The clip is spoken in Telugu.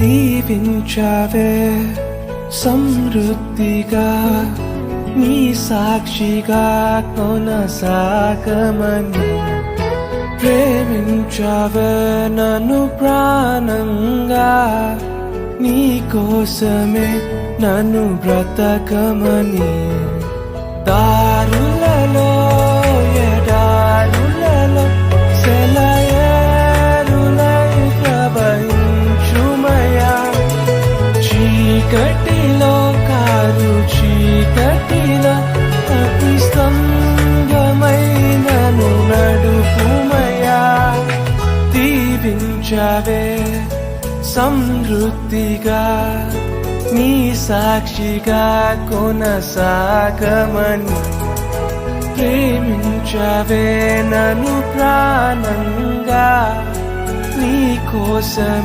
దీవించావే సమృద్ధిగా నీ సాక్షిగా కొనసాగమని ప్రేమించావే నన్ను ప్రాణంగా నీ కోసమే నన్ను బ్రతకమని దారులలో ఎడారులలో సెలయేరులై ప్రవహించుమయా చీకటిలో కారు చీకటిలో అతి స్తంభమైనను నడుపుమయా దీవించావే సమృద్ధిగా నీ సాక్షిగా కొనసాగమని ప్రేమించావే నన్ను ప్రాణంగా నీ కోసమే